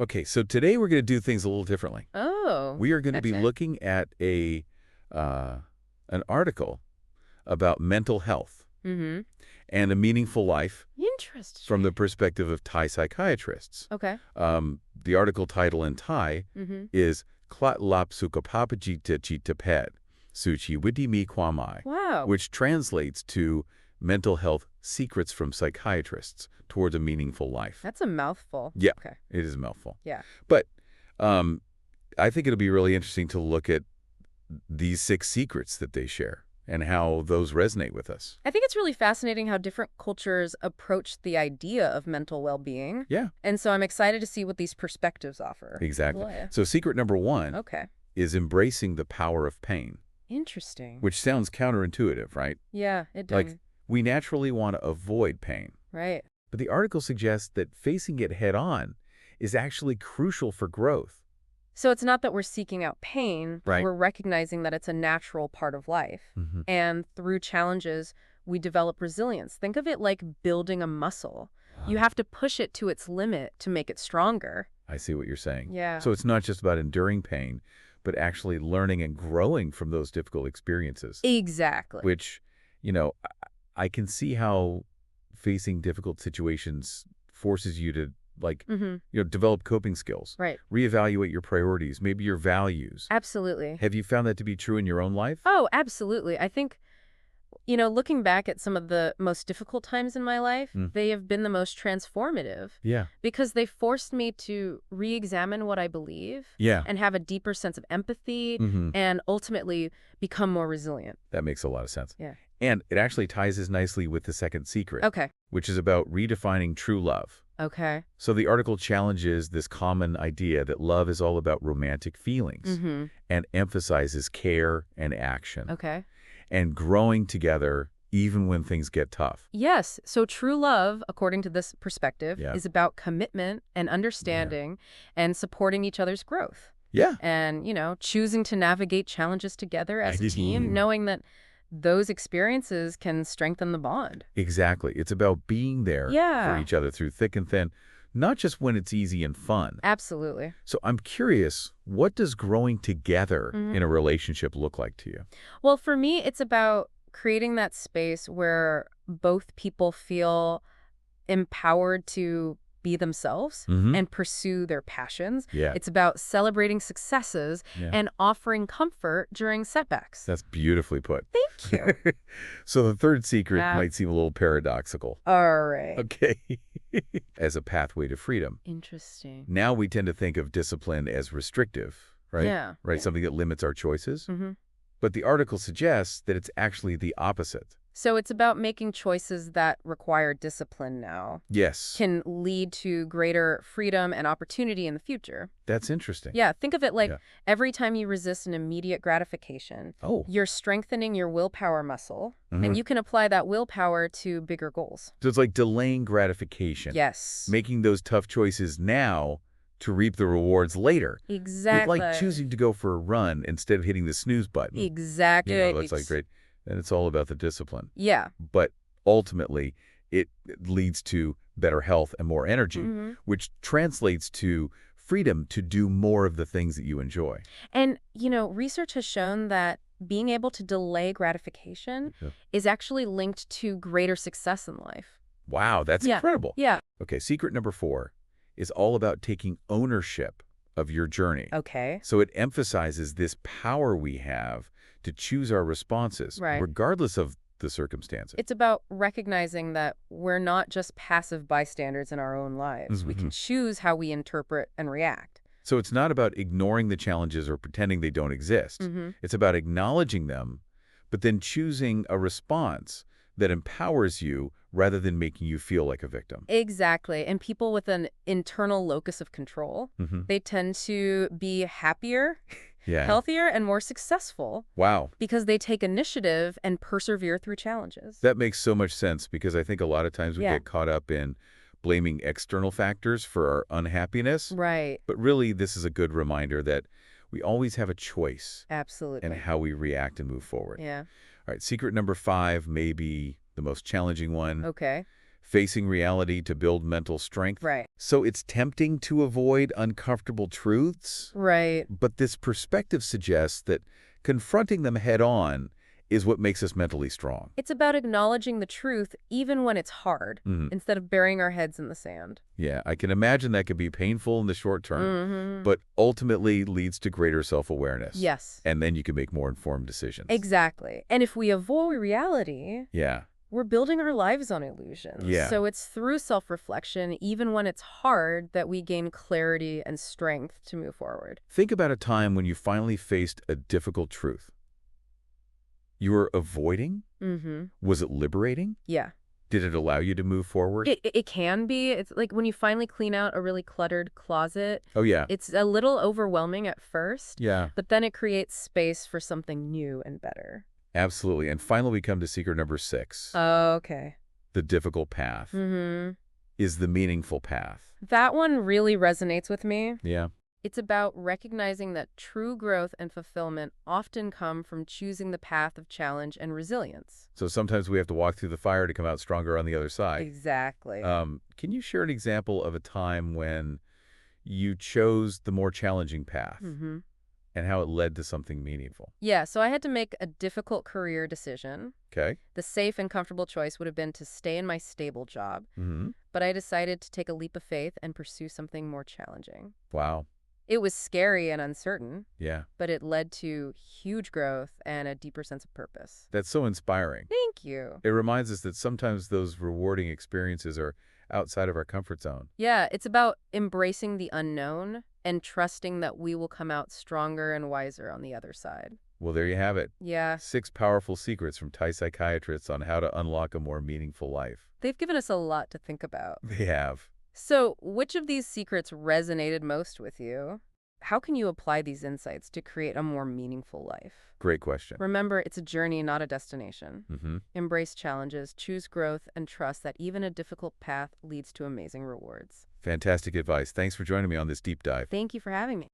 Okay, so today we're going to do things a little differently. Oh, We are going to be okay. looking at uh, an article about mental health Mm-hmm. and a meaningful life from the Interesting. perspective of Thai psychiatrists. Okay. The article title in Thai Mm-hmm. is Klat Lap Sukapapajita Chita Pet Suchi Widi Mi Kwamai, Wow. which translates to Mental Health Secrets from Psychiatrists Towards a Meaningful Life. That's a mouthful. Yeah, Okay. it is a mouthful. Yeah. But um, I think it'll be really interesting to look at these 6 secrets that they share and how those resonate with us. I think it's really fascinating how different cultures approach the idea of mental well-being. Yeah, And so I'm excited to see what these perspectives offer. exactly. Boy. So secret number 1 Okay. is embracing the power of pain, Interesting. which sounds counterintuitive, right? Yeah, it does. Like, we naturally want to avoid pain. Right. But the article suggests that facing it head-on is actually crucial for growth. So it's not that we're seeking out pain, but Right. we're recognizing that it's a natural part of life. Mhm. And through challenges, we develop resilience. Think of it like building a muscle. You have to push it to its limit to make it stronger. I see what you're saying. Yeah. So it's not just about enduring pain, but actually learning and growing from those difficult experiences, Exactly. which, you know, I can see how facing difficult situations forces you to, like, Mm-hmm. develop coping skills, Right. reevaluate your priorities, maybe your values. Absolutely. Have you found that to be true in your own life? Oh, absolutely. I think, looking back at some of the most difficult times in my life, Mm. they have been the most transformative Yeah. because they forced me to re-examine what I believe Yeah. and have a deeper sense of empathy hmm and ultimately become more resilient. That makes a lot of sense. Yeah. And it actually ties this nicely with the second secret, Okay. which is about redefining true love. Okay. So the article challenges this common idea that love is all about romantic feelings Mm-hmm. and emphasizes care and action Okay. and growing together even when things get tough. Yes. So true love, according to this perspective, Yeah. is about commitment and understanding and supporting each other's growth. Yeah. And, choosing to navigate challenges together as a As a team, team. knowing that those experiences can strengthen the bond. Exactly. It's about being there Yeah. for each other through thick and thin, not just when it's easy and fun. Absolutely. So I'm curious, what does growing together Mhm. in a relationship look like to you? Well, for me, it's about creating that space where both people feel empowered to be themselves Mm-hmm. and pursue their passions. Yeah. It's about celebrating successes Yeah. and offering comfort during setbacks. That's beautifully put. Thank you. So the third secret Yeah. might seem a little paradoxical. All right. Okay. As a pathway to freedom. Interesting. Now we tend to think of discipline as restrictive, right? Yeah. Right, Yeah. something that limits our choices. Mm-hmm. But the article suggests that it's actually the opposite. So it's about making choices that require discipline now, Yes. can lead to greater freedom and opportunity in the future. That's interesting. Yeah, think of it like Yeah. every time you resist an immediate gratification, Oh. you're strengthening your willpower muscle, Mhm. and you can apply that willpower to bigger goals. So it's like delaying gratification. Yes. Making those tough choices now to reap the rewards later. It's Exactly. like choosing to go for a run instead of hitting the snooze button. Exactly. That's like great. And it's all about the discipline. Yeah. But ultimately, it leads to better health and more energy, Mhm. which translates to freedom to do more of the things that you enjoy. And, research has shown that being able to delay gratification Yeah. is actually linked to greater success in life. Wow, that's Yeah. incredible. Yeah. Okay, secret number 4 is all about taking ownership of your journey. Okay. So it emphasizes this power we have to choose our responses, Right. regardless of the circumstances. It's about recognizing that we're not just passive bystanders in our own lives. We can choose how we interpret and react. So it's not about ignoring the challenges or pretending they don't exist. Mm-hmm. It's about acknowledging them, but then choosing a response that empowers you rather than making you feel like a victim. Exactly. And people with an internal locus of control, Mm-hmm. they tend to be happier, Yeah. healthier, and more successful Wow. because they take initiative and persevere through challenges. That makes so much sense because I think a lot of times we Yeah. get caught up in blaming external factors for our unhappiness. Right. But really, this is a good reminder that we always have a choice Absolutely. in how we react and move forward. Yeah. All right, secret number 5 may be the most challenging one. Okay. facing reality to build mental strength. Right. So it's tempting to avoid uncomfortable truths, Right. but this perspective suggests that confronting them head-on is what makes us mentally strong. It's about acknowledging the truth even when it's hard, Mhm. instead of burying our heads in the sand. Yeah, I can imagine that could be painful in the short term, Mm-hmm. but ultimately leads to greater self-awareness. Yes. And then you can make more informed decisions. Exactly. And if we avoid reality, Yeah. we're building our lives on illusions. Yeah. So it's through self-reflection, even when it's hard, that we gain clarity and strength to move forward. Think about a time when you finally faced a difficult truth. You were avoiding? Mm-hmm. Was it liberating? Yeah. Did it allow you to move forward? It can be. It's like when you finally clean out a really cluttered closet, Oh, yeah. it's a little overwhelming at first, Yeah, but then it creates space for something new and better. absolutely. And finally, we come to secret number 6. Okay. The difficult path Mm-hmm. is the meaningful path. That one really resonates with me. Yeah. It's about recognizing that true growth and fulfillment often come from choosing the path of challenge and resilience. So sometimes we have to walk through the fire to come out stronger on the other side. Exactly. Can you share an example of a time when you chose the more challenging path Mm-hmm. and how it led to something meaningful? Yeah, so I had to make a difficult career decision. Okay. The safe and comfortable choice would have been to stay in my stable job, Mm-hmm. but I decided to take a leap of faith and pursue something more challenging. Wow. It was scary and uncertain, Yeah. but it led to huge growth and a deeper sense of purpose. That's so inspiring. Thank you. It reminds us that sometimes those rewarding experiences are outside of our comfort zone. Yeah, it's about embracing the unknown and trusting that we will come out stronger and wiser on the other side. Well, there you have it. Yeah, 6 powerful secrets from Thai psychiatrists on how to unlock a more meaningful life. they've given us a lot to think about. They have. So, which of these secrets resonated most with you? How can you apply these insights to create a more meaningful life? Great question. Remember, it's a journey, not a destination. Mm-hmm. Embrace challenges, choose growth, and trust that even a difficult path leads to amazing rewards. Fantastic advice. Thanks for joining me on this deep dive. Thank you for having me.